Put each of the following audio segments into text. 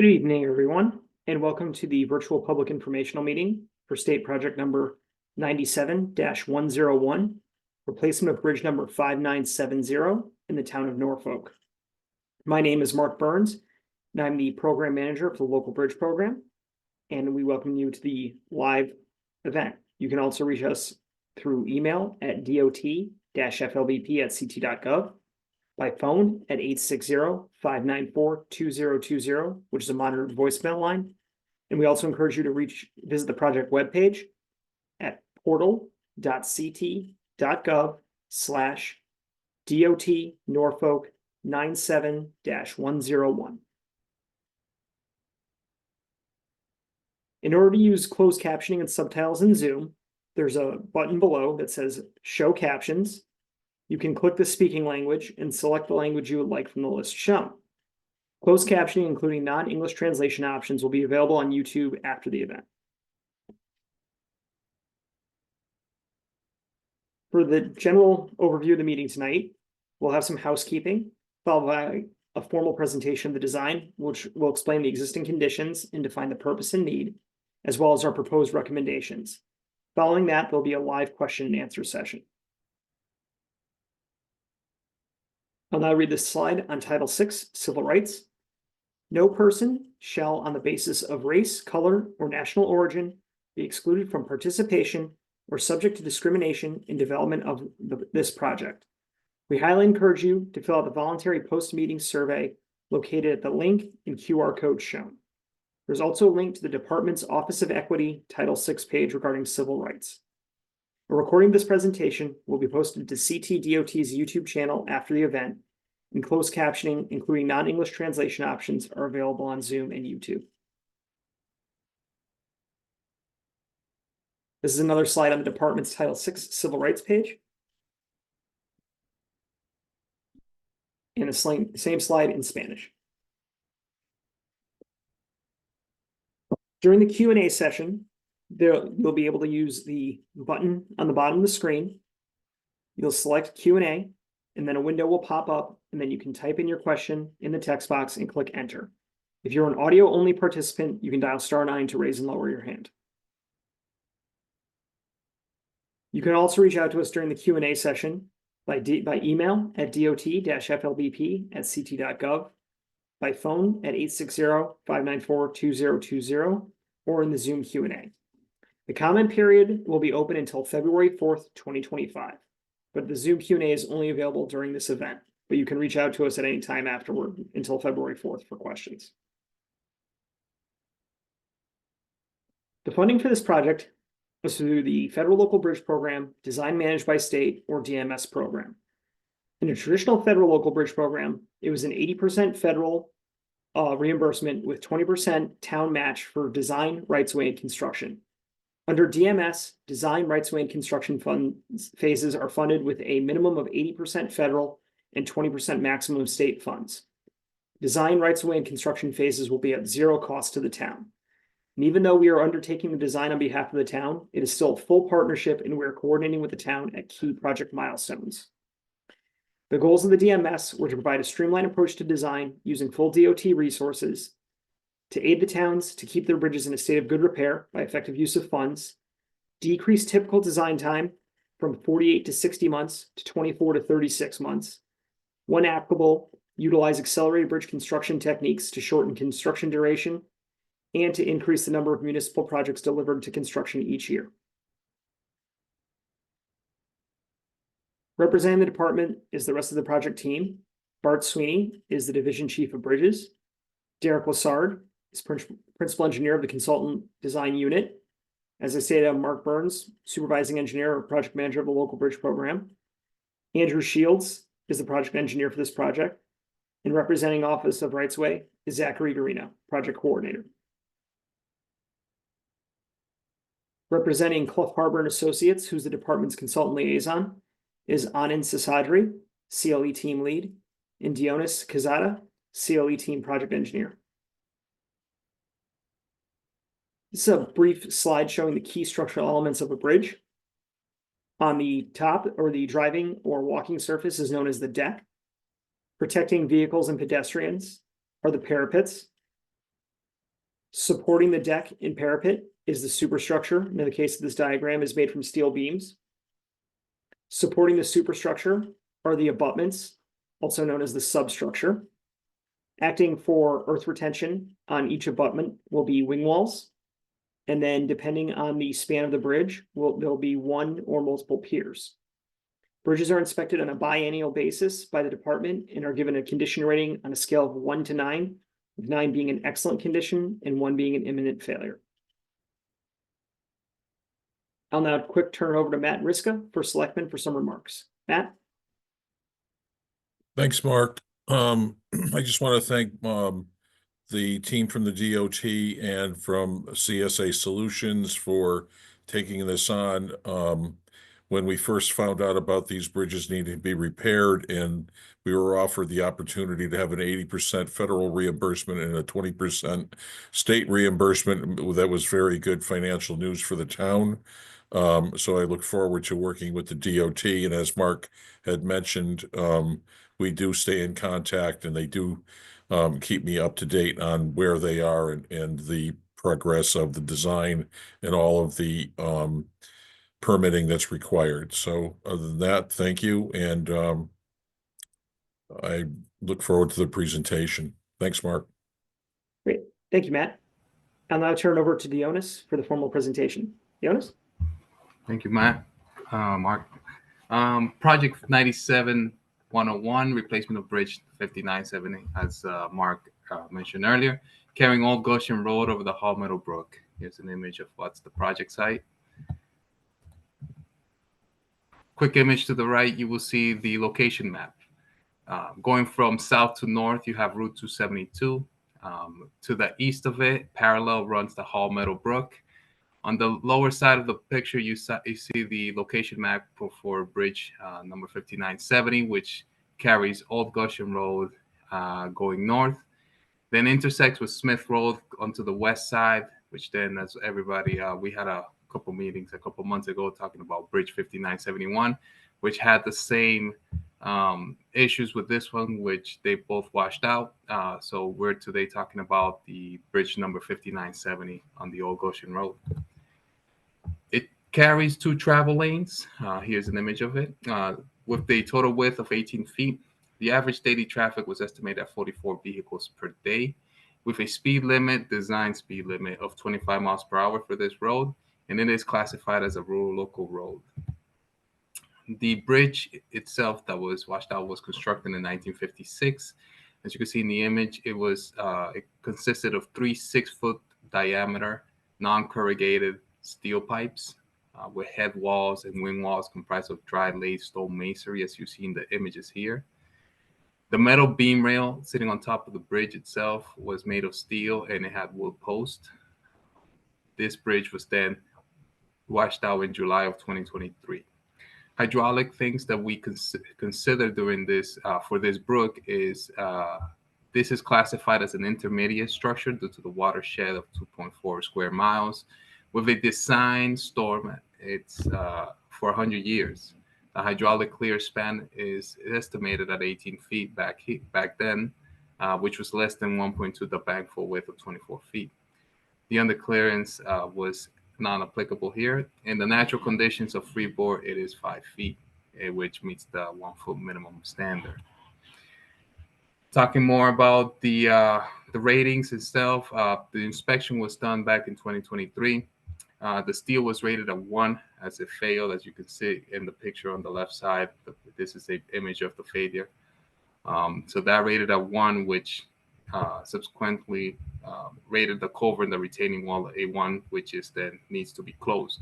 Good evening, everyone, and welcome to the virtual public informational meeting for state project number 97-101, replacement of bridge number 5970 in the town of Norfolk. My name is Mark Burns, and I'm the program manager for the local bridge program, and we welcome you to the live event. You can also reach us through email at dot.flbp@ct.gov, by phone at 860-594-2020, which is a monitored voicemail line. And we also encourage you to visit the project webpage at portal.ct.gov/DOT Norfolk 97-101. In order to use closed captioning and subtitles in Zoom, there's a button below that says Show Captions. You can click the speaking language and select the language you would like from the list shown. Closed captioning, including non-English translation options, will be available on YouTube after the event. For the general overview of the meeting tonight, we'll have some housekeeping, followed by a formal presentation of the design, which will explain the existing conditions and define the purpose and need, as well as our proposed recommendations. Following that, there'll be a live question and answer session. I'll now read this slide on Title VI, Civil Rights. No person shall, on the basis of race, color, or national origin, be excluded from participation or subject to discrimination in development of this project. We highly encourage you to fill out the voluntary post-meeting survey located at the link and QR code shown. There's also a link to the Department's Office of Equity Title VI page regarding civil rights. A recording of this presentation will be posted to CTDOT's YouTube channel after the event, and closed captioning, including non-English translation options, are available on Zoom and YouTube. This is another slide on the department's Title VI Civil Rights page. And the same slide in Spanish. During the Q&A session, you'll be able to use the button on the bottom of the screen. You'll select Q&A, and then a window will pop up, and then you can type in your question in the text box and click enter. If you're an audio-only participant, you can dial *9 to raise and lower your hand. You can also reach out to us during the Q&A session by email at dot.flbp@ct.gov, by phone at 860-594-2020, or in the Zoom Q&A. The comment period will be open until February 4th, 2025, but the Zoom Q&A is only available during this event, but you can reach out to us at any time afterward until February 4th for questions. The funding for this project was through the Federal Local Bridge Program, Design Managed by State, or DMS program. In a traditional federal local bridge program, it was an 80% federal reimbursement with 20% town match for design, rights-of-way, and construction. Under DMS, design, rights-of-way, and construction phases are funded with a minimum of 80% federal and 20% maximum state funds. Design, rights-of-way, and construction phases will be at zero cost to the town. And even though we are undertaking the design on behalf of the town, it is still a full partnership, and we are coordinating with the town at key project milestones. The goals of the DMS were to provide a streamlined approach to design using full DOT resources, to aid the towns to keep their bridges in a state of good repair by effective use of funds, decrease typical design time from 48 to 60 months to 24 to 36 months. When applicable, utilize accelerated bridge construction techniques to shorten construction duration, and to increase the number of municipal projects delivered to construction each year. Representing the department is the rest of the project team. Bart Sweeney is the Division Chief of Bridges. Derek Lassard is Principal Engineer of the Consultant Design Unit. As I stated, I'm Mark Burns, Supervising Engineer or Project Manager of the Local Bridge Program. Andrew Shields is the Project Engineer for this project. And representing Office of Rights-of-Way is Zachary Garino, Project Coordinator. Representing Clough Harbor and Associates, who's the department's consultant liaison, is Anand Sasadri, CLE Team Lead, and Dionis Kazada, CLE Team Project Engineer. This is a brief slide showing the key structural elements of a bridge. On the top, or the driving or walking surface, is known as the deck. Protecting vehicles and pedestrians are the parapets. Supporting the deck and parapet is the superstructure. In the case of this diagram, is made from steel beams. Supporting the superstructure are the abutments, also known as the substructure. Acting for earth retention on each abutment will be wing walls. And then depending on the span of the bridge, there'll be one or multiple piers. Bridges are inspected on a biennial basis by the department and are given a condition rating on a scale of 1 to 9, with 9 being in excellent condition and 1 being an imminent failure. I'll now quick turn it over to Matt Riska for selectmen for some remarks. Matt? Thanks, Mark. I just want to thank the team from the DOT and from CSA Solutions for taking this on. When we first found out about these bridges needing to be repaired, and we were offered the opportunity to have an 80% federal reimbursement and a 20% state reimbursement, that was very good financial news for the town. So I look forward to working with the DOT, and as Mark had mentioned, we do stay in contact, and they do keep me up to date on where they are and the progress of the design and all of the permitting that's required. So other than that, thank you, and I look forward to the presentation. Thanks, Mark. Great. Thank you, Matt. I'll now turn it over to Dionis for the formal presentation. Dionis? Thank you, Matt. Mark. Project 97-101, replacement of Bridge 5970, as Mark mentioned earlier, carrying Old Goshen Road over the Meadow Brook. Here's an image of what's the project site. Quick image to the right, you will see the location map. Going from south to north, you have Route 272. To the east of it, parallel runs the Meadow Brook. On the lower side of the picture, you see the location map for bridge number 5970, which carries Old Goshen Road going north, then intersects with Smith Road onto the west side, which then, as everybody, we had a couple meetings a couple months ago talking about Bridge 5971, which had the same issues with this one, which they both washed out. So we're today talking about the bridge number 5970 on the Old Goshen Road. It carries 2 travel lanes. Here's an image of it. With a total width of 18 feet, the average daily traffic was estimated at 44 vehicles per day, with a design speed limit of 25 miles per hour for this road, and it is classified as a rural local road. The bridge itself that was washed out was constructed in 1956. As you can see in the image, it consisted of 3 6-foot diameter non-corrugated steel pipes with head walls and wing walls comprised of dry laid stone masonry, as you see in the images here. The metal beam rail sitting on top of the bridge itself was made of steel, and it had wood posts. This bridge was then washed out in July of 2023. Hydraulic things that we consider during this for this brook is this is classified as an intermediate structure due to the watershed of 2.4 square miles. With a design storm, it's for 100 years. The hydraulic clear span is estimated at 18 feet back then, which was less than 1.2 the bank full width of 24 feet. The underclearance was non-applicable here. In the natural conditions of freeboard, it is 5 feet, which meets the 1 foot minimum standard. Talking more about the ratings itself, the inspection was done back in 2023. The steel was rated a 1 as it failed, as you can see in the picture on the left side. This is an image of the failure. So that rated a 1, which subsequently rated the culvert and the retaining wall a 1, which is then needs to be closed.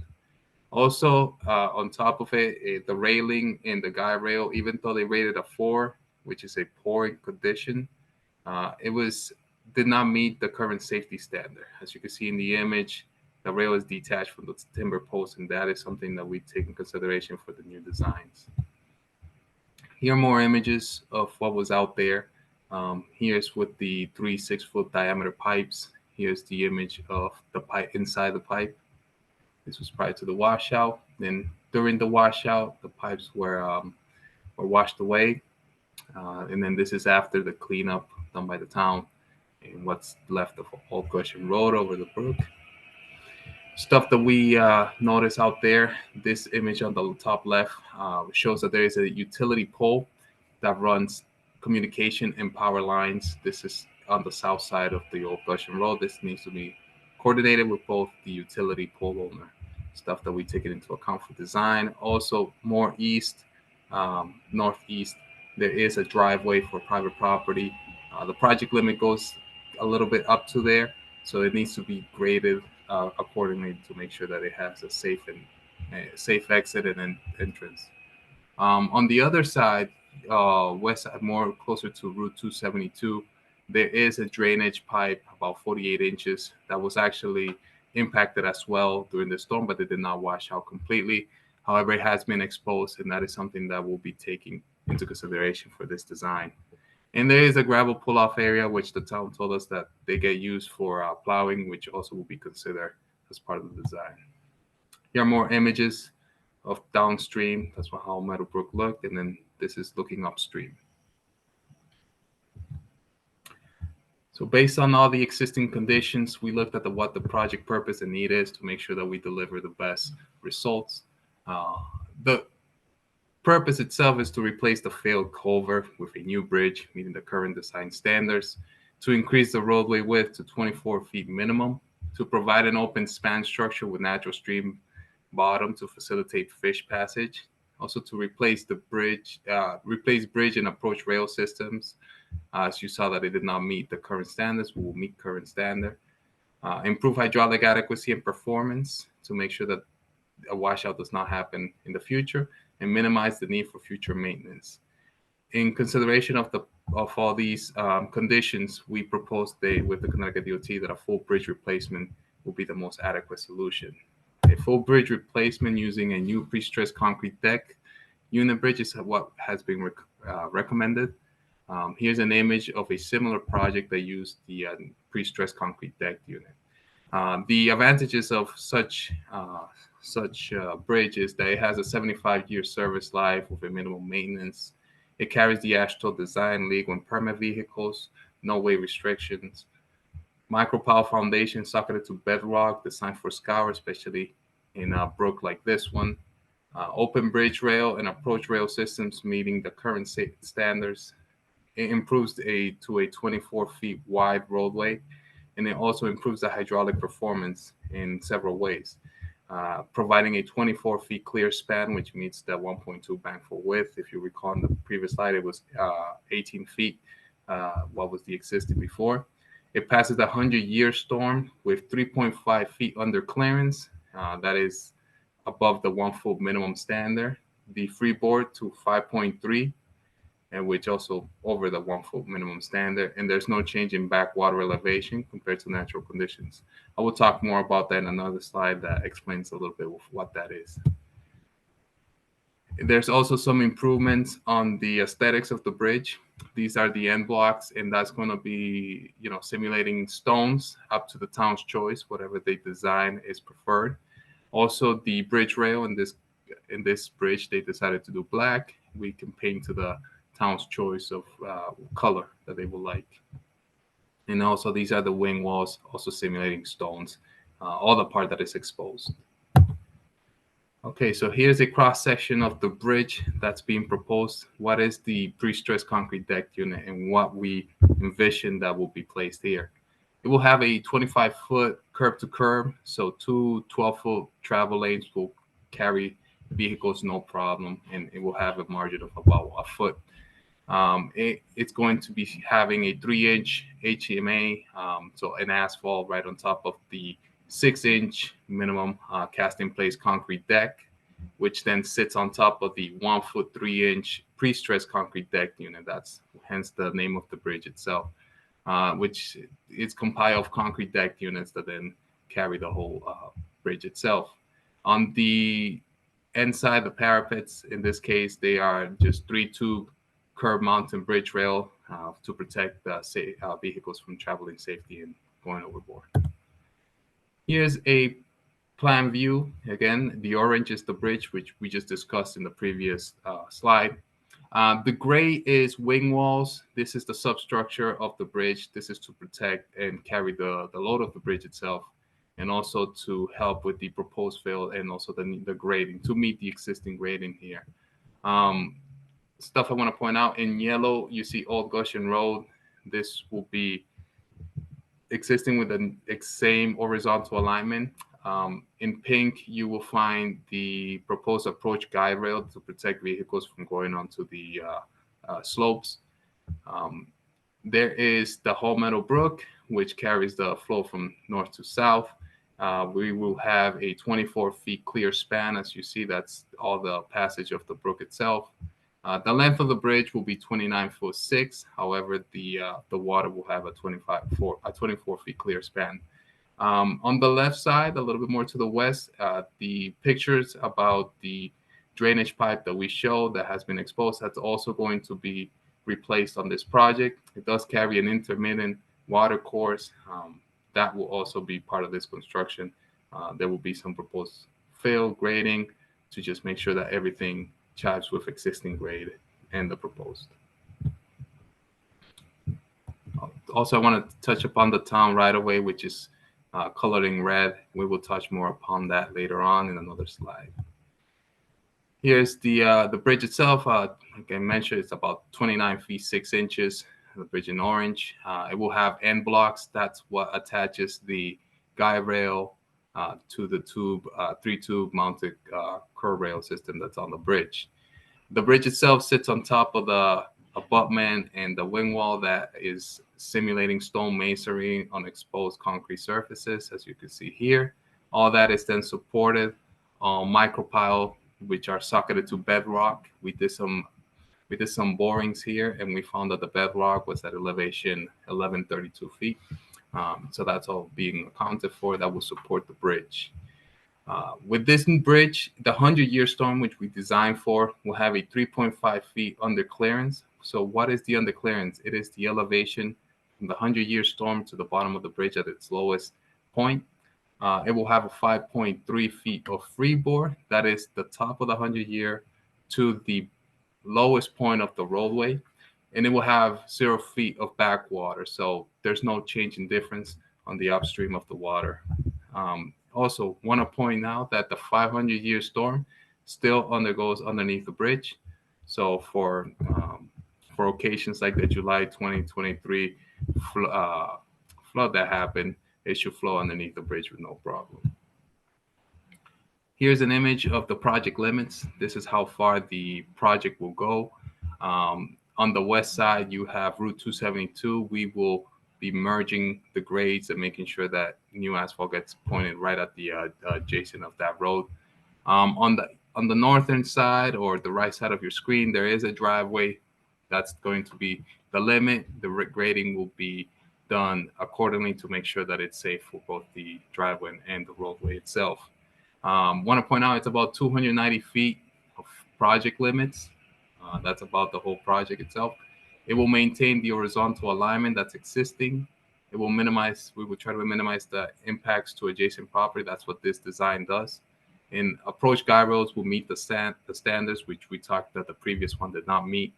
Also, on top of it, the railing and the guide rail, even though they rated a 4, which is a poor condition, it did not meet the current safety standard. As you can see in the image, the rail is detached from the timber post, and that is something that we take in consideration for the new designs. Here are more images of what was out there. Here's with the 3 6-foot diameter pipes. Here's the image of the pipe inside the pipe. This was prior to the washout. Then during the washout, the pipes were washed away. And then this is after the cleanup done by the town. in what's left of Old Goshen Road over the brook. Stuff that we notice out there. This image on the top left shows that there is a utility pole that runs communication and power lines. This is on the south side of the Old Goshen Road. This needs to be coordinated with both the utility pole owner. Stuff that we take it into account for design. Also, more east, northeast, there is a driveway for private property. The project limit goes a little bit up to there, so it needs to be graded accordingly to make sure that it has a safe exit and entrance. On the other side, west side, more closer to Route 272, there is a drainage pipe about 48 inches that was actually impacted as well during the storm, but it did not wash out completely. However, it has been exposed, and that is something that we'll be taking into consideration for this design. And there is a gravel pull-off area, which the town told us that they get used for plowing, which also will be considered as part of the design. Here are more images of downstream. That's how Meadow Brook looked. And then this is looking upstream. So based on all the existing conditions, we looked at what the project purpose and need is to make sure that we deliver the best results. The purpose itself is to replace the failed culvert with a new bridge meeting the current design standards, to increase the roadway width to 24 feet minimum, to provide an open span structure with natural stream bottom to facilitate fish passage, also to replace the bridge, bridge and approach rail systems. As you saw that they did not meet the current standards, we will meet current standard. Improve hydraulic adequacy and performance to make sure that a washout does not happen in the future, and minimize the need for future maintenance. In consideration of all these conditions, we proposed with the Connecticut DOT that a full bridge replacement will be the most adequate solution. A full bridge replacement using a new pre-stressed concrete deck unit bridge is what has been recommended. Here's an image of a similar project that used the pre-stressed concrete deck unit. The advantages of such bridge is that it has a 75-year service life with a minimum maintenance. It carries the AASHTO design, legal and permit vehicles, no weight restrictions. Micropile foundation socketed to bedrock, designed for scour, especially in a brook like this one. Open bridge rail and approach rail systems meeting the current safety standards. It improves to a 24 feet wide roadway, and it also improves the hydraulic performance in several ways. Providing a 24 feet clear span, which meets the 1.2 bank for width. If you recall in the previous slide, it was 18 feet, what was the existing before. It passes the 100-year storm with 3.5 feet under clearance. That is above the 1 foot minimum standard. The freeboard to 5.3, and which also over the 1 foot minimum standard. And there's no change in backwater elevation compared to natural conditions. I will talk more about that in another slide that explains a little bit of what that is. There's also some improvements on the aesthetics of the bridge. These are the end blocks, and that's going to be, simulating stones up to the town's choice. Whatever they design is preferred. Also, the bridge rail in this bridge, they decided to do black. We can paint to the town's choice of color that they would like. And also, these are the wing walls, also simulating stones, all the part that is exposed. Okay, so here's a cross section of the bridge that's being proposed. What is the pre-stressed concrete deck unit and what we envision that will be placed here? It will have a 25-foot curb to curb, so two 12-foot travel lanes will carry vehicles no problem, and it will have a margin of about a foot. It's going to be having a 3-inch HMA, so an asphalt right on top of the 6-inch minimum cast in place concrete deck, which then sits on top of the 1 foot 3-inch pre-stressed concrete deck unit. That's hence the name of the bridge itself, which is compiled of concrete deck units that then carry the whole bridge itself. On the inside, the parapets, in this case, they are just 3-tube curb mounted bridge rail to protect vehicles from traveling safety and going overboard. Here's a plan view. Again, the orange is the bridge, which we just discussed in the previous slide. The gray is wing walls. This is the substructure of the bridge. This is to protect and carry the load of the bridge itself, and also to help with the proposed fill and also the grading to meet the existing grading here. Stuff I want to point out in yellow, you see Old Goshen Road. This will be existing with the same horizontal alignment. In pink, you will find the proposed approach guide rail to protect vehicles from going onto the slopes. There is the Meadow Brook, which carries the flow from north to south. We will have a 24 feet clear span. As you see, that's all the passage of the brook itself. The length of the bridge will be 29'6". However, the water will have a 24 feet clear span. On the left side, a little bit more to the west, the pictures about the drainage pipe that we showed that has been exposed, that's also going to be replaced on this project. It does carry an intermittent water course. That will also be part of this construction. There will be some proposed fill grading to just make sure that everything chives with existing grade and the proposed. Also, I want to touch upon the town right away, which is colored in red. We will touch more upon that later on in another slide. Here's the bridge itself. Like I mentioned, it's about 29 feet 6 inches. The bridge in orange. It will have end blocks. That's what attaches the guide rail to the tube, 3-tube mounted curb rail system that's on the bridge. The bridge itself sits on top of the abutment and the wing wall that is simulating stone masonry on exposed concrete surfaces, as you can see here. All that is then supported on micropile, which are socketed to bedrock. We did some borings here, and we found that the bedrock was at elevation 1132 feet. So that's all being accounted for. That will support the bridge. With this bridge, the 100-year storm, which we designed for, will have a 3.5 feet under clearance. So what is the under clearance? It is the elevation from the 100-year storm to the bottom of the bridge at its lowest point. It will have a 5.3 feet of freeboard. That is the top of the 100-year to the lowest point of the roadway. And it will have 0 feet of backwater. So there's no change in difference on the upstream of the water. Also, want to point out that the 500-year storm still undergoes underneath the bridge. So for occasions like the July 2023 flood that happened, it should flow underneath the bridge with no problem. Here's an image of the project limits. This is how far the project will go. On the west side, you have Route 272. We will be merging the grades and making sure that new asphalt gets pointed right at the adjacent of that road. On the northern side or the right side of your screen, there is a driveway that's going to be the limit. The grading will be done accordingly to make sure that it's safe for both the driveway and the roadway itself. Want to point out it's about 290 feet of project limits. That's about the whole project itself. It will maintain the horizontal alignment that's existing. We will try to minimize the impacts to adjacent property. That's what this design does. And approach guide rails will meet the standards, which we talked that the previous one did not meet.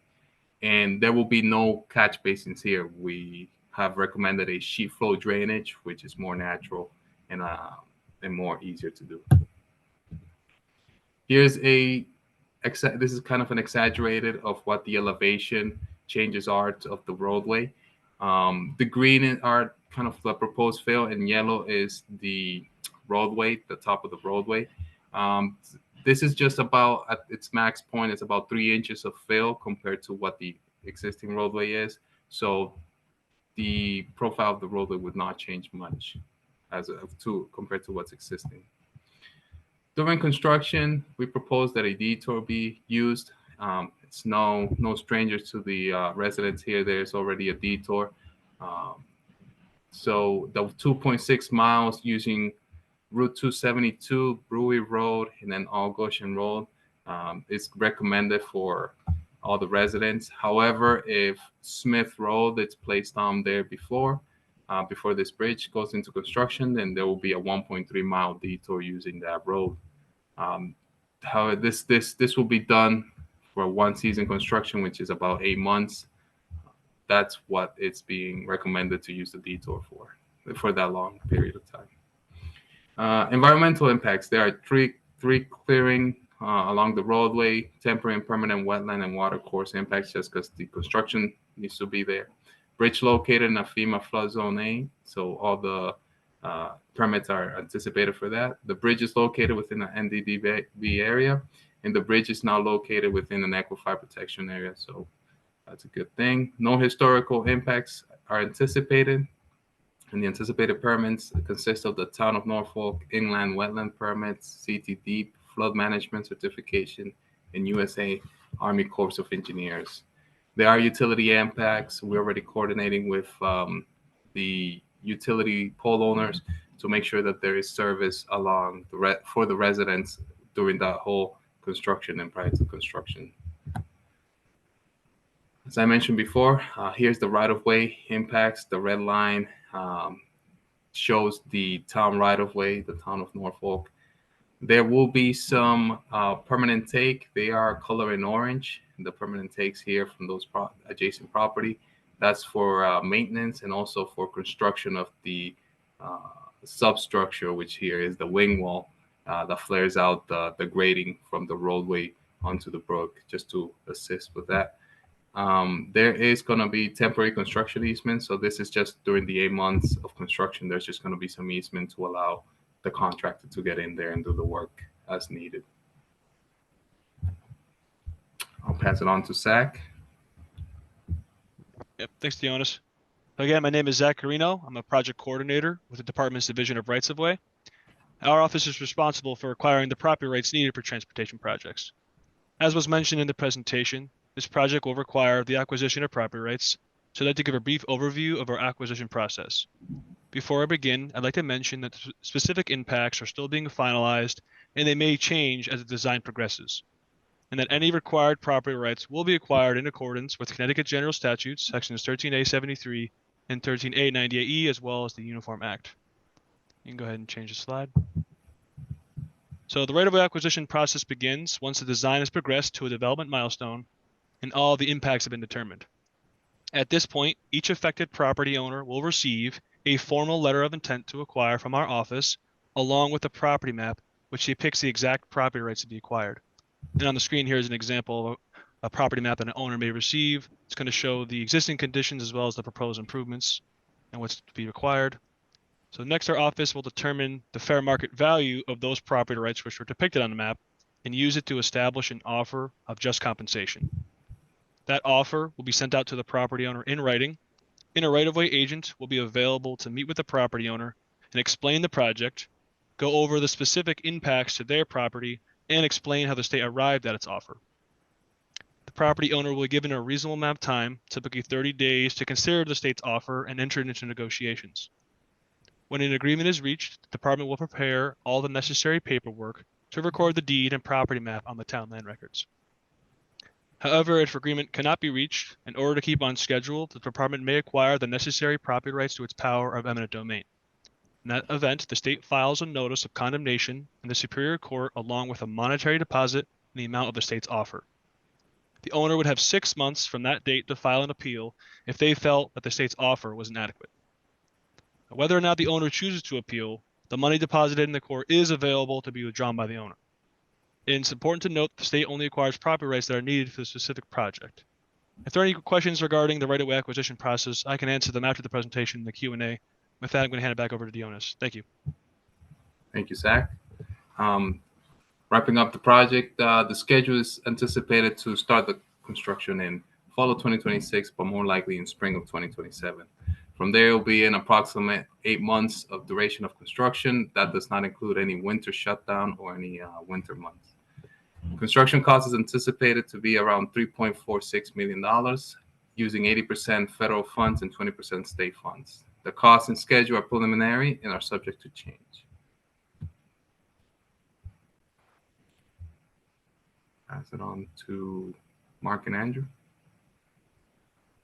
And there will be no catch basins here. We have recommended a sheet flow drainage, which is more natural and more easier to do. Here's this is kind of an exaggerated of what the elevation changes are of the roadway. The green are kind of the proposed fill, and yellow is the roadway, the top of the roadway. This is just about at its max point. It's about 3 inches of fill compared to what the existing roadway is. So the profile of the roadway would not change much compared to what's existing. During construction, we propose that a detour be used. It's no strangers to the residents here. There's already a detour. So the 2.6 miles using Route 272, Brewery Road, and then Old Goshen Road is recommended for all the residents. However, if Smith Road that's placed on there before this bridge goes into construction, then there will be a 1.3 mile detour using that road. However, this will be done for one season construction, which is about 8 months, that's what it's being recommended to use the detour for that long period of time. Environmental impacts. There are three clearing along the roadway, temporary and permanent wetland and water course impacts, just because the construction needs to be there. Bridge located in a FEMA flood zone A, so all the permits are anticipated for that. The bridge is located within an NDDB area, and the bridge is now located within an aquifer protection area, so that's a good thing. No historical impacts are anticipated, and the anticipated permits consist of the Town of Norfolk Inland Wetland Permits, CTD Flood Management Certification, and USA Army Corps of Engineers. There are utility impacts. We're already coordinating with the utility pole owners to make sure that there is service along for the residents during that whole construction and prior to construction. As I mentioned before, here's the right-of-way impacts. The red line shows the town right-of-way, the Town of Norfolk. There will be some permanent take. They are color in orange. The permanent takes here from those adjacent property. That's for maintenance and also for construction of the substructure, which here is the wing wall that flares out the grading from the roadway onto the brook, just to assist with that. There is going to be temporary construction easement. So this is just during the 8 months of construction. There's just going to be some easement to allow the contractor to get in there and do the work as needed. I'll pass it on to Zach. Yep, thanks, Dionis. Again, my name is Zach Carino. I'm a project coordinator with the Department's Division of Rights-of-Way. Our office is responsible for acquiring the property rights needed for transportation projects. As was mentioned in the presentation, this project will require the acquisition of property rights, so I'd like to give a brief overview of our acquisition process. Before I begin, I'd like to mention that specific impacts are still being finalized and they may change as the design progresses, and that any required property rights will be acquired in accordance with Connecticut General Statutes, sections 13A73 and 13A98E, as well as the Uniform Act. You can go ahead and change the slide. So the right-of-way acquisition process begins once the design has progressed to a development milestone and all the impacts have been determined. At this point, each affected property owner will receive a formal letter of intent to acquire from our office, along with a property map, which depicts the exact property rights to be acquired. And on the screen here is an example of a property map that an owner may receive. It's going to show the existing conditions as well as the proposed improvements and what's to be required. So next, our office will determine the fair market value of those property rights which were depicted on the map and use it to establish an offer of just compensation. That offer will be sent out to the property owner in writing, and a right-of-way agent will be available to meet with the property owner and explain the project, go over the specific impacts to their property, and explain how the state arrived at its offer. The property owner will be given a reasonable amount of time, typically 30 days, to consider the state's offer and enter into negotiations. When an agreement is reached, the department will prepare all the necessary paperwork to record the deed and property map on the town land records. However, if agreement cannot be reached, in order to keep on schedule, the department may acquire the necessary property rights to its power of eminent domain. In that event, the state files a notice of condemnation in the Superior Court along with a monetary deposit in the amount of the state's offer. The owner would have 6 months from that date to file an appeal if they felt that the state's offer was inadequate. Whether or not the owner chooses to appeal, the money deposited in the court is available to be withdrawn by the owner. And it's important to note the state only acquires property rights that are needed for the specific project. If there are any questions regarding the right-of-way acquisition process, I can answer them after the presentation in the Q&A. With that, I'm going to hand it back over to Dionis. Thank you. Thank you, Zach. Wrapping up the project, the schedule is anticipated to start the construction in fall of 2026, but more likely in spring of 2027. From there, it will be an approximate 8 months of duration of construction. That does not include any winter shutdown or any winter months. Construction cost is anticipated to be around $3.46 million, using 80% federal funds and 20% state funds. The cost and schedule are preliminary and are subject to change. Pass it on to Mark and Andrew.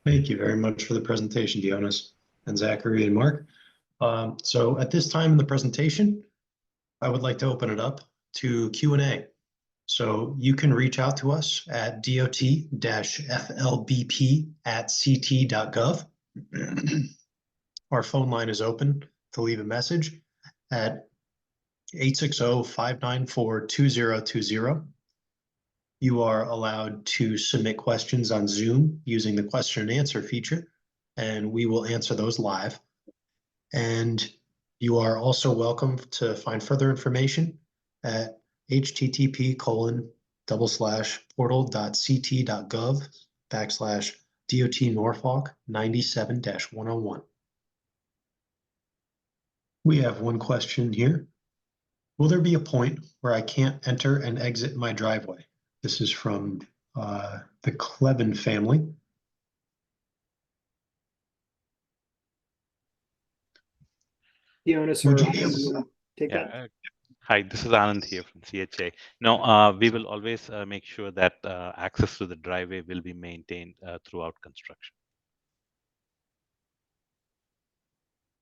Thank you very much for the presentation, Dionis and Zachary and Mark. So at this time in the presentation, I would like to open it up to Q&A. So you can reach out to us at dot-flbp@ct.gov. Our phone line is open to leave a message at 860-594-2020. You are allowed to submit questions on Zoom using the question and answer feature, and we will answer those live. And you are also welcome to find further information at http://portal.ct.gov/DOT Norfolk 97-101. We have one question here. Will there be a point where I can't enter and exit my driveway? This is from the Clevin family. Jonas, Would or you be able to- take Yeah. that? Hi, this is Anand here from CHA. No, we will always make sure that access to the driveway will be maintained throughout construction.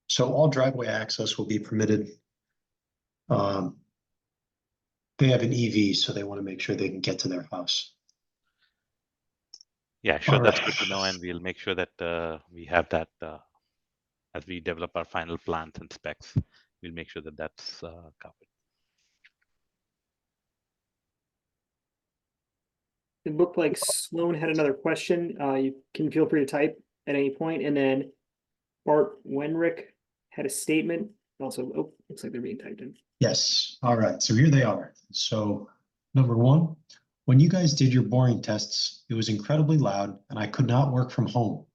So all driveway access will be permitted. They have an EV, so they want to make sure they can get to their house. Yeah, sure. All That's right. good to know, and we'll make sure that we have that as we develop our final plans and specs. We'll make sure that that's covered. It looked like Sloan had another question. You can feel free to type at any point. And then Bart Wenrick had a statement. Also, oh, looks like they're being typed in. Yes. All right. So here they are. So number one, when you guys did your boring tests, it was incredibly loud and I could not work from home.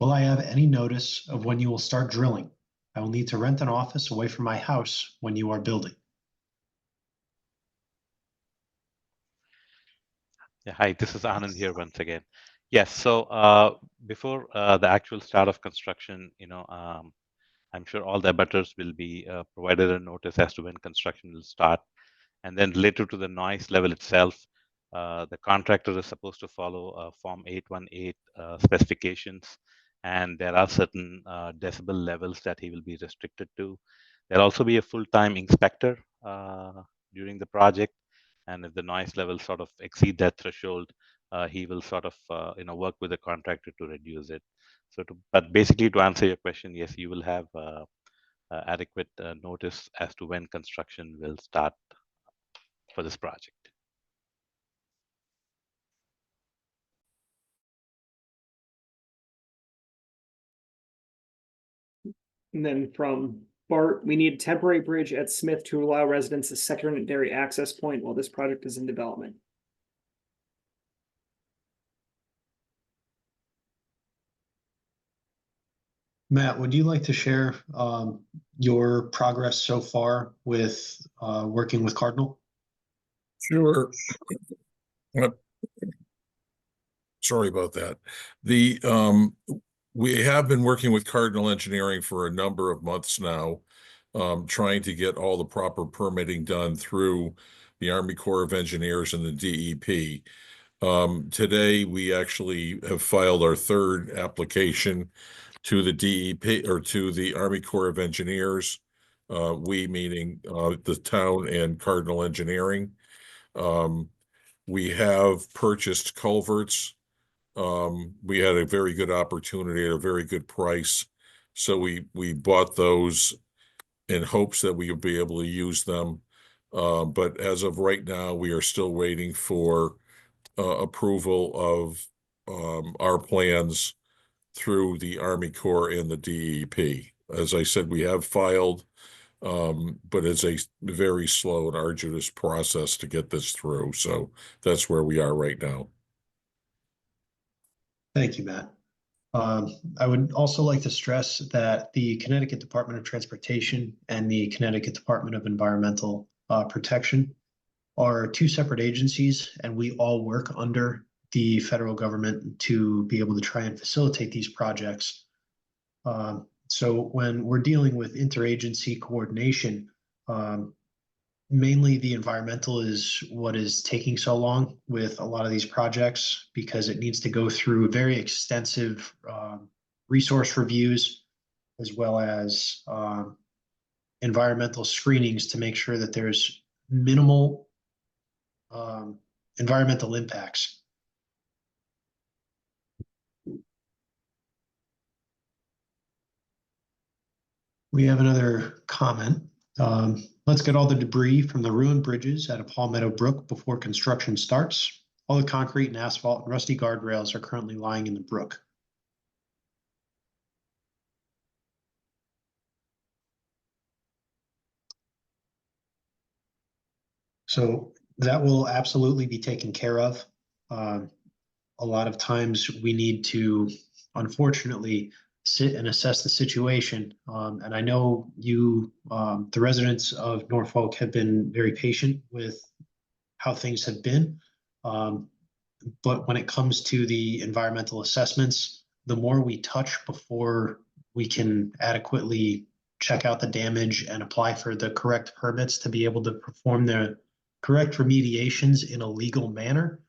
Will I have any notice of when you will start drilling? I will need to rent an office away from my house when you are building. Yeah, hi, this is Anand here once again. Yes, so before the actual start of construction, I'm sure all the abutters will be provided a notice as to when construction will start. And then related to the noise level itself, the contractor is supposed to follow Form 818 specifications, and there are certain decibel levels that he will be restricted to. There'll also be a full-time inspector during the project, and if the noise levels sort of exceed that threshold, he will sort of work with the contractor to reduce it. But basically, to answer your question, yes, you will have adequate notice as to when construction will start for this project. And then from Bart, we need a temporary bridge at Smith to allow residents a secondary access point while this project is in development. Matt, would you like to share your progress so far with working with Cardinal? Sure. Sorry about that. We have been working with Cardinal Engineering for a number of months now, trying to get all the proper permitting done through the Army Corps of Engineers and the DEP. Today, we actually have filed our third application to the DEP or to the Army Corps of Engineers. We meaning the town and Cardinal Engineering. We have purchased culverts. We had a very good opportunity at a very good price. So we bought those in hopes that we would be able to use them. But as of right now, we are still waiting for approval of our plans through the Army Corps and the DEP. As I said, we have filed, but it's a very slow and arduous process to get this through. So that's where we are right now. Thank you, Matt. I would also like to stress that the Connecticut Department of Transportation and the Connecticut Department of Environmental Protection are two separate agencies, and we all work under the federal government to be able to try and facilitate these projects. So when we're dealing with interagency coordination, mainly the environmental is what is taking so long with a lot of these projects because it needs to go through very extensive resource reviews as well as environmental screenings to make sure that there's minimal environmental impacts. We have another comment. Let's get all the debris from the ruined bridges at Meadow Brook before construction starts. All the concrete and asphalt and rusty guardrails are currently lying in the brook. So that will absolutely be taken care of. A lot of times we need to, unfortunately, sit and assess the situation. And I know you, the residents of Norfolk, have been very patient with how things have been. But when it comes to the environmental assessments, the more we touch before we can adequately check out the damage and apply for the correct permits to be able to perform the correct remediations in a legal manner,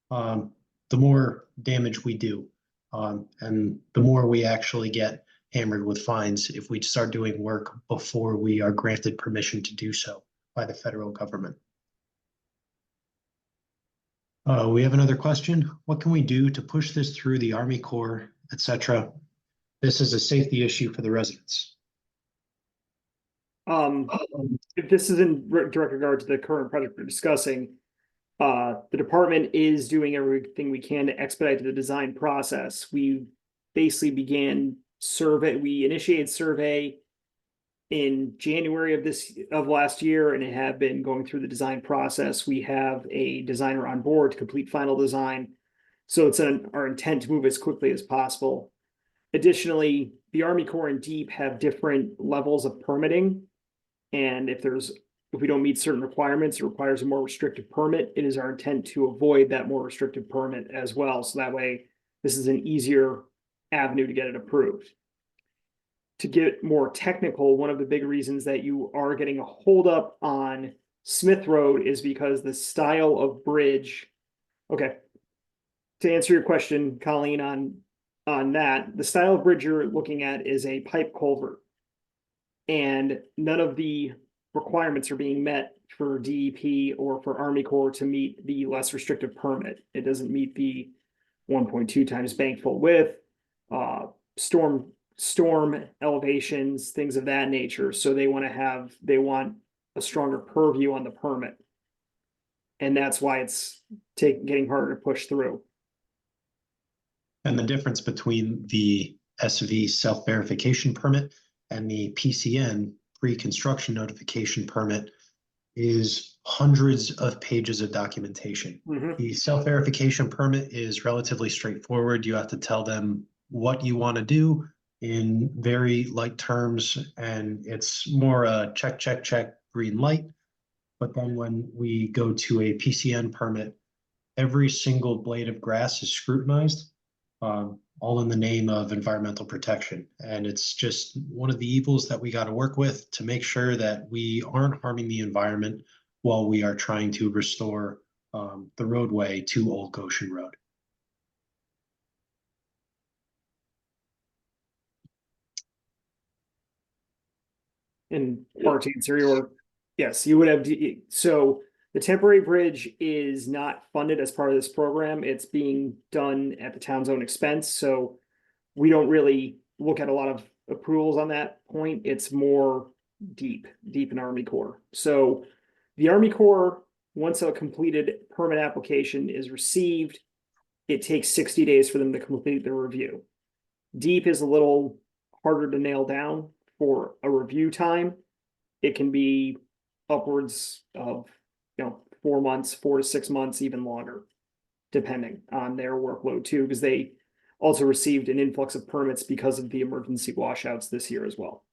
the more damage we do. And the more we actually get hammered with fines if we start doing work before we are granted permission to do so by the federal government. We have another question. What can we do to push this through the Army Corps, etc.? This is a safety issue for the residents. If this is in direct regard to the current project we're discussing, the department is doing everything we can to expedite the design process. We basically we initiated survey in January of last year, and it had been going through the design process. We have a designer on board to complete final design. So it's our intent to move as quickly as possible. Additionally, the Army Corps and DEEP have different levels of permitting. And if we don't meet certain requirements, it requires a more restrictive permit. It is our intent to avoid that more restrictive permit as well. So that way, this is an easier avenue to get it approved. To get more technical, one of the big reasons that you are getting a holdup on Smith Road is because the style of bridge. Okay. To answer your question, Colleen, on that, the style of bridge you're looking at is a pipe culvert. And none of the requirements are being met for DEP or for Army Corps to meet the less restrictive permit. It doesn't meet the 1.2 times bank full width, storm elevations, things of that nature. So they want a stronger purview on the permit. And that's why it's getting harder to push through. And the difference between the SV self-verification permit and the PCN pre-construction notification permit is hundreds of pages of documentation. Mm-hmm. The self-verification permit is relatively straightforward. You have to tell them what you want to do in very light terms, and it's more a check, check, check, green light. But then when we go to a PCN permit, every single blade of grass is scrutinized, all in the name of environmental protection. And it's just one of the evils that we got to work with to make sure that we aren't harming the environment while we are trying to restore the roadway to Old Goshen Road. In part to answer yes, you would have, so the temporary bridge is not funded as part of this program. It's being done at the town's own expense. So we don't really look at a lot of approvals on that point. It's more deep in Army Corps. So the Army Corps, once a completed permit application is received, it takes 60 days for them to complete the review. Deep is a little harder to nail down for a review time. It can be upwards of 4 months, 4 to 6 months, even longer, depending on their workload too, because they also received an influx of permits because of the emergency washouts this year as well.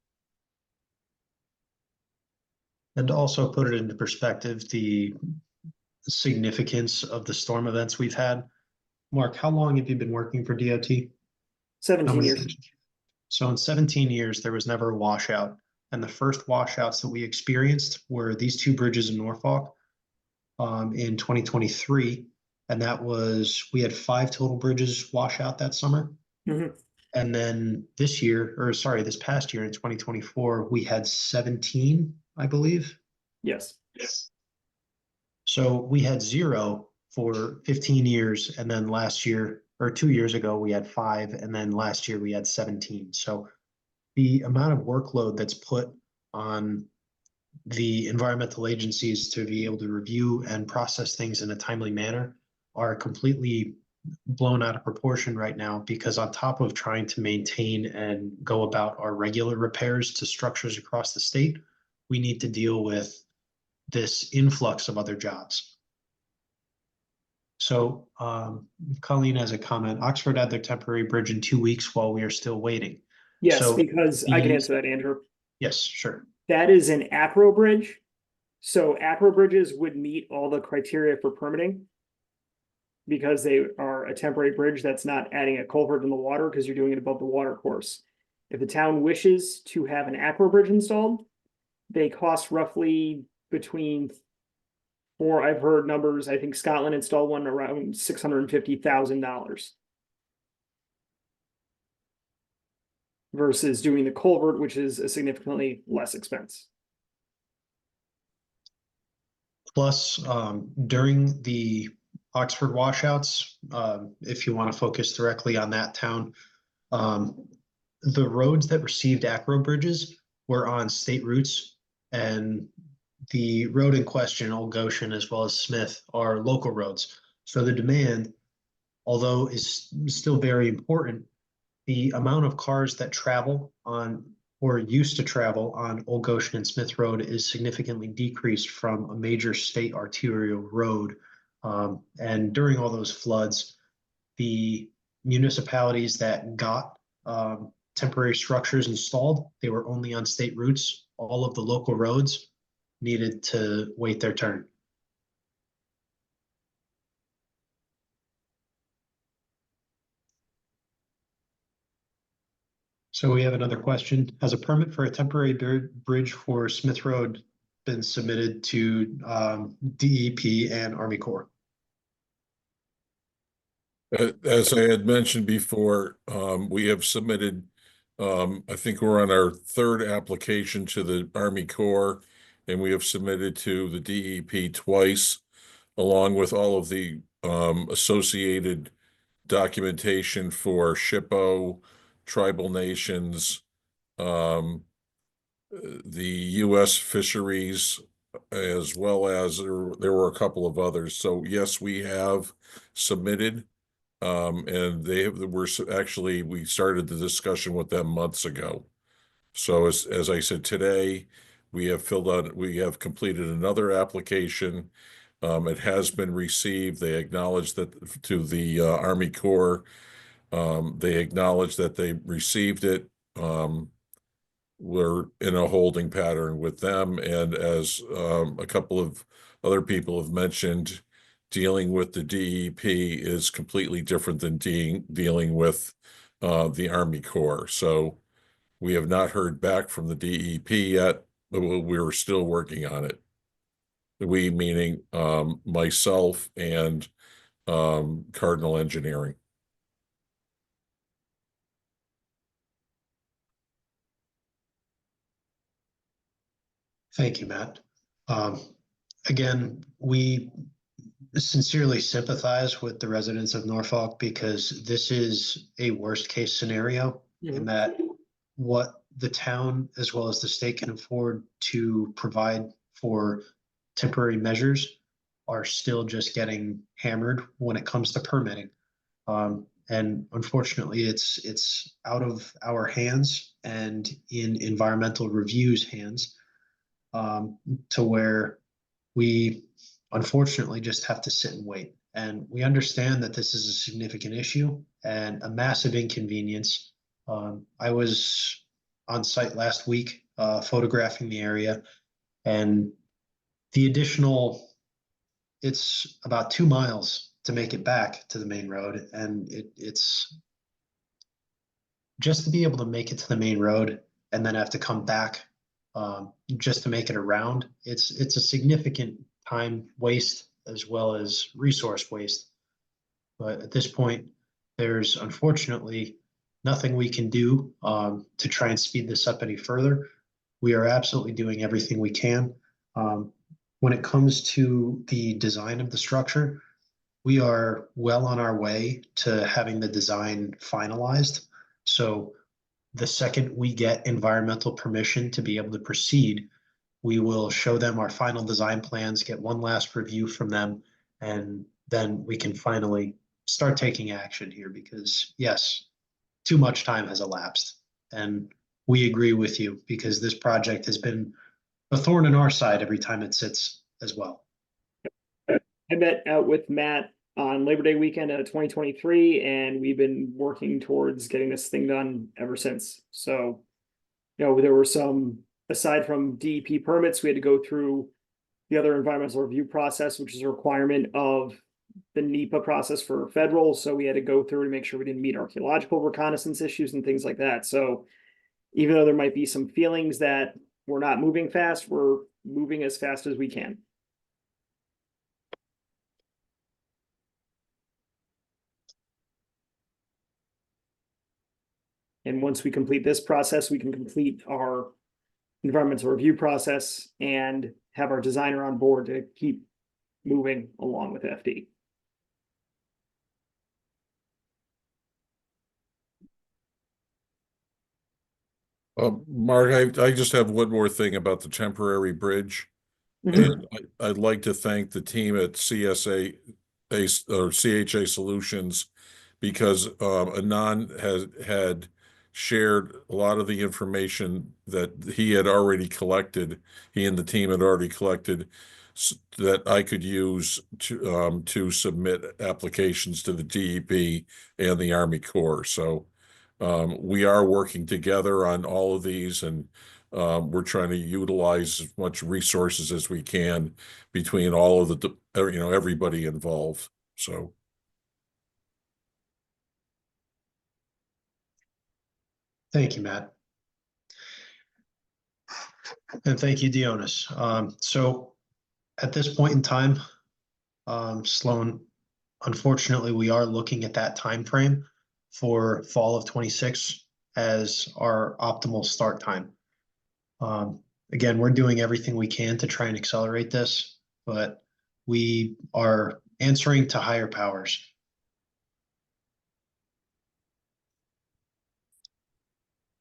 And to also put it into perspective, the significance of the storm events we've had. Mark, how long have you been working for DOT? 17 years. So in 17 years, there was never a washout. And the first washouts that we experienced were these two bridges in Norfolk in 2023. And that was, we had 5 total bridges wash out that summer. Mm-hmm. And then this past year in 2024, we had 17, I believe. Yes. So we had 0 for 15 years, and then last year, or 2 years ago, we had 5, and then last year we had 17. So the amount of workload that's put on the environmental agencies to be able to review and process things in a timely manner are completely blown out of proportion right now, because on top of trying to maintain and go about our regular repairs to structures across the state, we need to deal with this influx of other jobs. So Colleen has a comment. Oxford had their temporary bridge in 2 weeks while we are still waiting. Yes, So because I can the- answer that, Andrew. Yes, sure. That is an acro bridge. So acro bridges would meet all the criteria for permitting, because they are a temporary bridge that's not adding a culvert in the water, because you're doing it above the water course. If the town wishes to have an acro bridge installed, they cost roughly between I've heard numbers, I think Scotland installed one around $650,000. Versus doing the culvert, which is a significantly less expense. Plus, during the Oxford washouts, if you want to focus directly on that town, the roads that received acro bridges were on state routes, and the road in question, Old Goshen as well as Smith, are local roads. So the demand, although is still very important, the amount of cars that travel on or used to travel on Old Goshen and Smith Road is significantly decreased from a major state arterial road. And during all those floods, the municipalities that got temporary structures installed, they were only on state routes. All of the local roads needed to wait their turn. So we have another question. Has a permit for a temporary bridge for Smith Road been submitted to DEP and Army Corps? As I had mentioned before, we have submitted, I think we're on our 3rd application to the Army Corps, and we have submitted to the DEP twice, along with all of the associated documentation for SHPO, tribal nations, the U.S. fisheries, as well as there were a couple of others. So yes, we have submitted. And we started the discussion with them months ago. So as I said today, we have completed another application. It has been received. They acknowledged that to the Army Corps. They acknowledged that they received it. We're in a holding pattern with them, and as a couple of other people have mentioned, dealing with the DEP is completely different than dealing with the Army Corps. So we have not heard back from the DEP yet, but we're still working on it. We meaning myself and Cardinal Engineering. Thank you, Matt. Again, we sincerely sympathize with the residents of Norfolk, because this is a worst case scenario in that what the town as well as the state can afford to provide for temporary measures are still just getting hammered when it comes to permitting. And unfortunately, it's out of our hands and in environmental review's hands, to where we unfortunately just have to sit and wait. And we understand that this is a significant issue and a massive inconvenience. I was on site last week, photographing the area, and the additional, it's about 2 miles to make it back to the main road. And it's just to be able to make it to the main road and then have to come back just to make it around. It's a significant time waste as well as resource waste. But at this point, there's unfortunately nothing we can do to try and speed this up any further. We are absolutely doing everything we can. When it comes to the design of the structure, we are well on our way to having the design finalized. So the second we get environmental permission to be able to proceed, we will show them our final design plans, get one last review from them, and then we can finally start taking action here because yes, too much time has elapsed. And we agree with you because this project has been a thorn in our side every time it sits as well. I met out with Matt on Labor Day weekend of 2023, and we've been working towards getting this thing done ever since. So, there were some, aside from DEP permits, we had to go through the other environmental review process, which is a requirement of the NEPA process for federal. So we had to go through to make sure we didn't meet archaeological reconnaissance issues and things like that. So even though there might be some feelings that we're not moving fast, we're moving as fast as we can. And once we complete this process, we can complete our environmental review process and have our designer on board to keep moving along with FD. Mark, I just have one more thing about the temporary bridge. And I'd like to thank the team at or CHA Solutions because Anand had shared a lot of the information that he had already collected, he and the team had already collected that I could use to submit applications to the DEP and the Army Corps. So we are working together on all of these, and we're trying to utilize as much resources as we can between all of the, everybody involved. So. Thank you, Matt. And thank you, Dionis. So at this point in time, Sloan, unfortunately, we are looking at that time frame for fall of 26 as our optimal start time. Again, we're doing everything we can to try and accelerate this, but we are answering to higher powers.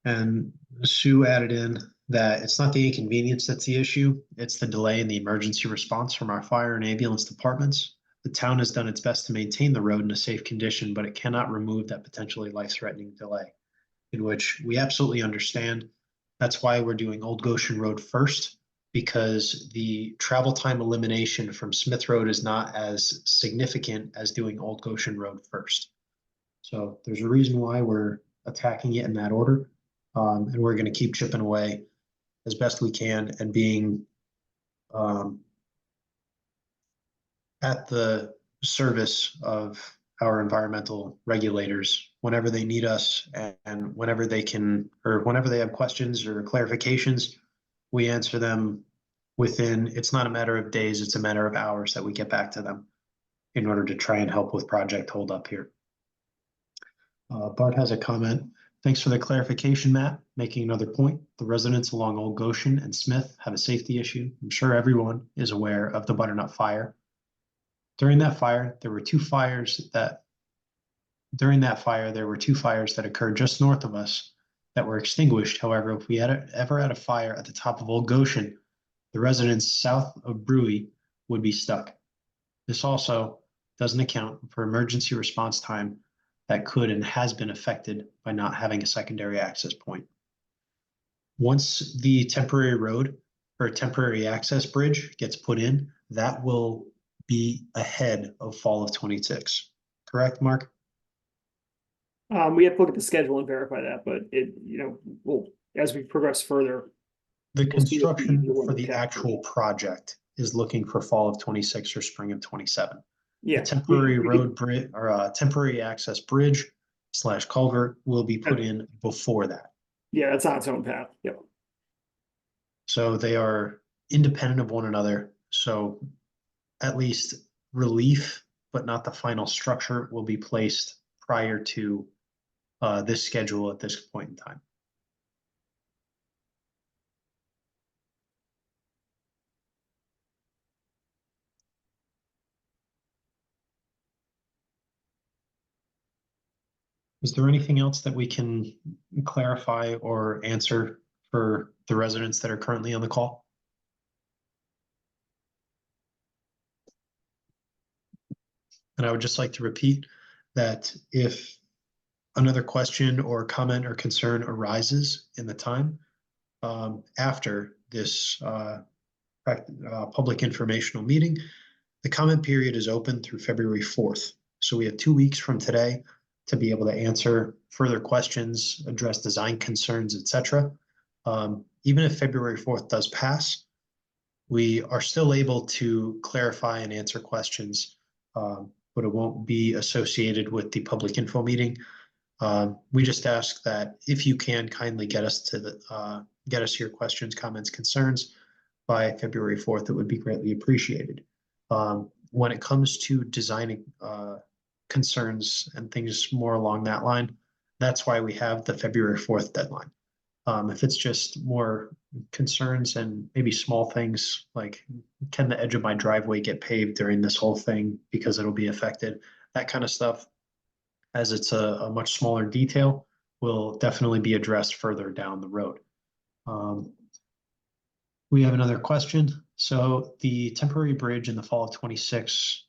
And Sue added in that it's not the inconvenience that's the issue, it's the delay in the emergency response from our fire and ambulance departments. The town has done its best to maintain the road in a safe condition, but it cannot remove that potentially life-threatening delay, in which we absolutely understand. That's why we're doing Old Goshen Road first, because the travel time elimination from Smith Road is not as significant as doing Old Goshen Road first. So there's a reason why we're attacking it in that order. And we're going to keep chipping away as best we can and being at the service of our environmental regulators whenever they need us and whenever they can, or whenever they have questions or clarifications, we answer them within, it's not a matter of days, it's a matter of hours that we get back to them in order to try and help with project hold up here. Bart has a comment. Thanks for the clarification, Matt. Making another point, the residents along Old Goshen and Smith have a safety issue. I'm sure everyone is aware of the butternut fire. During that fire, there were two fires that occurred just north of us that were extinguished. However, if we had ever had a fire at the top of Old Goshen, the residents south of Brewery would be stuck. This also doesn't account for emergency response time that could and has been affected by not having a secondary access point. Once the temporary road or temporary access bridge gets put in, that will be ahead of fall of 26. Correct, Mark? We have to look at the schedule and verify that, but we'll, as we progress further. The construction we'll for the actual project is looking for fall of 26 or spring of 27. Yeah. The temporary road bridge or temporary access bridge / culvert will be put in before that. Yeah, that's on its own path. Yep. So they are independent of one another. So at least relief, but not the final structure, will be placed prior to this schedule at this point in time. Is there anything else that we can clarify or answer for the residents that are currently on the call? And I would just like to repeat that if another question or comment or concern arises in the time after this public informational meeting, the comment period is open through February 4th. So we have 2 weeks from today to be able to answer further questions, address design concerns, etc. Even if February 4th does pass, we are still able to clarify and answer questions, but it won't be associated with the public info meeting. We just ask that if you can kindly get us your questions, comments, concerns by February 4th, it would be greatly appreciated. When it comes to designing concerns and things more along that line, that's why we have the February 4th deadline. If it's just more concerns and maybe small things like, can the edge of my driveway get paved during this whole thing because it'll be affected, that kind of stuff, as it's a much smaller detail, will definitely be addressed further down the road. We have another question. So the temporary bridge in the fall of 26,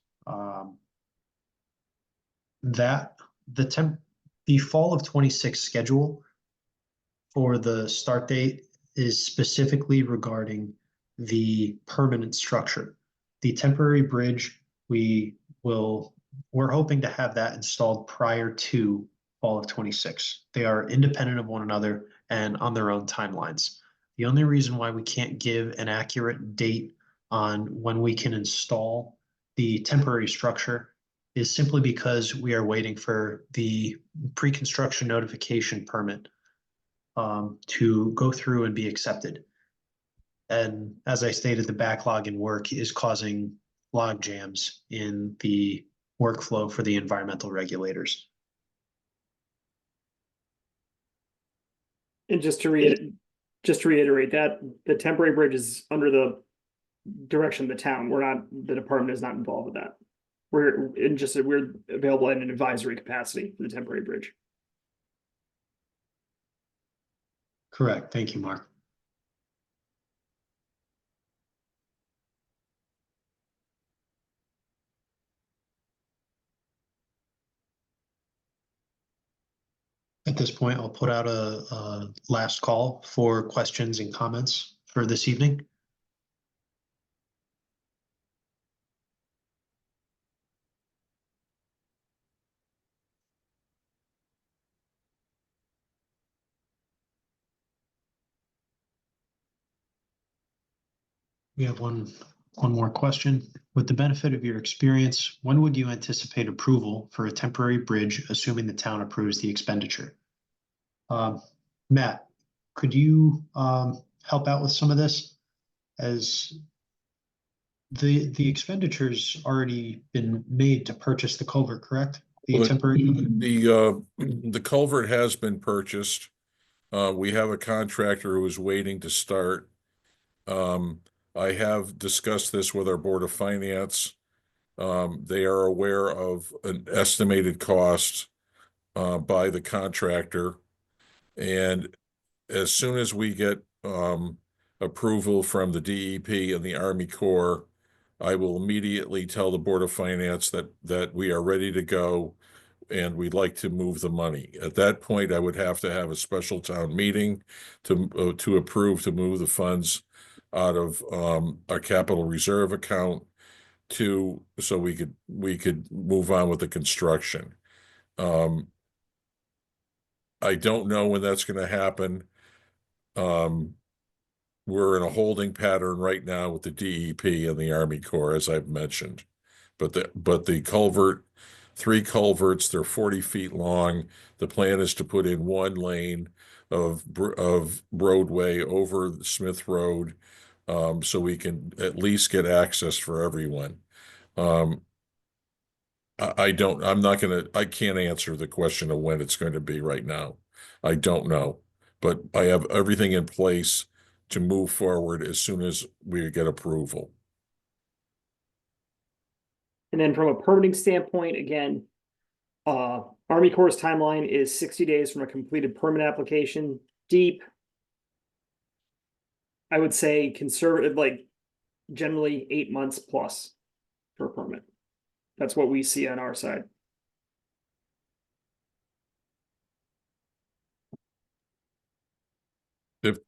the fall of 26 schedule for the start date is specifically regarding the permanent structure. The temporary bridge, we're hoping to have that installed prior to fall of 26. They are independent of one another and on their own timelines. The only reason why we can't give an accurate date on when we can install the temporary structure is simply because we are waiting for the pre-construction notification permit to go through and be accepted. And as I stated, the backlog in work is causing log jams in the workflow for the environmental regulators. And just to reiterate that the temporary bridge is under the direction of the town. The department is not involved with that. We're available in an advisory capacity for the temporary bridge. Correct. Thank you, Mark. At this point, I'll put out a last call for questions and comments for this evening. We have one more question. With the benefit of your experience, when would you anticipate approval for a temporary bridge, assuming the town approves the expenditure? Matt, could you help out with some of this? As the expenditure's already been made to purchase the culvert, correct? The temporary. The culvert has been purchased. We have a contractor who is waiting to start. I have discussed this with our Board of Finance. They are aware of an estimated cost by the contractor. And as soon as we get approval from the DEP and the Army Corps, I will immediately tell the Board of Finance that we are ready to go and we'd like to move the money. At that point, I would have to have a special town meeting to approve to move the funds out of our capital reserve account so we could move on with the construction. I don't know when that's going to happen. We're in a holding pattern right now with the DEP and the Army Corps, as I've mentioned. But the culvert, 3 culverts, they're 40 feet long. The plan is to put in 1 lane of roadway over Smith Road, so we can at least get access for everyone. I can't answer the question of when it's going to be right now. I don't know, but I have everything in place to move forward as soon as we get approval. And then from a permitting standpoint, again, our Army Corps' timeline is 60 days from a completed permit application. Deep, I would say conservative, like generally 8 months plus for a permit. That's what we see on our side.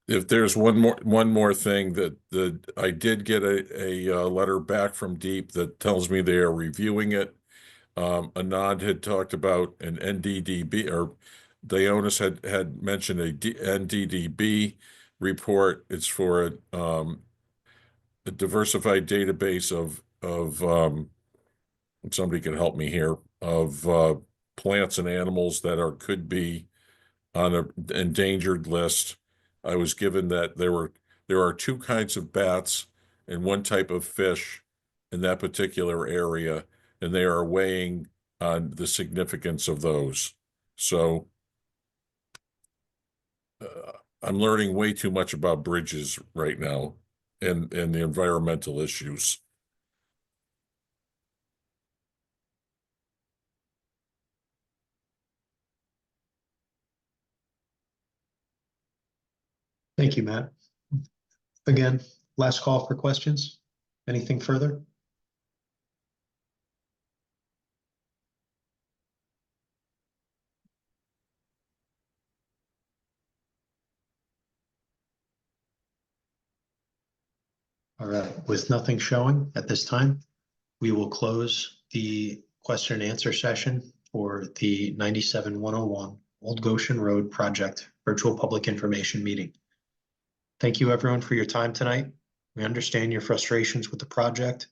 If there's one more thing that I did get a letter back from Deep that tells me they are reviewing it. Anand had talked about an NDDB, or Dionis had mentioned a NDDB report. It's for a diversified database of somebody can help me here, of plants and animals that could be on an endangered list. I was given that there are two kinds of bats and one type of fish in that particular area, and they are weighing on the significance of those. So I'm learning way too much about bridges right now and the environmental issues. Thank you, Matt. Again, last call for questions. Anything further? All right, with nothing showing at this time, we will close the question and answer session for the 97-101 Old Goshen Road Project Virtual Public Information Meeting. Thank you, everyone, for your time tonight. We understand your frustrations with the project.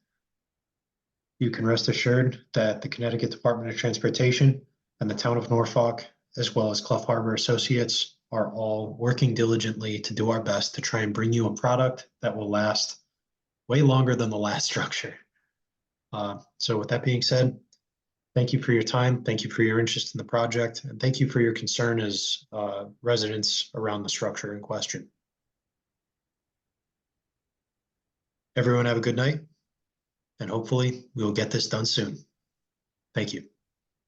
You can rest assured that the Connecticut Department of Transportation and the town of Norfolk, as well as Clough Harbor Associates, are all working diligently to do our best to try and bring you a product that will last way longer than the last structure. So with that being said, thank you for your time. Thank you for your interest in the project. And thank you for your concern as residents around the structure in question. Everyone have a good night, and hopefully we will get this done soon. Thank you.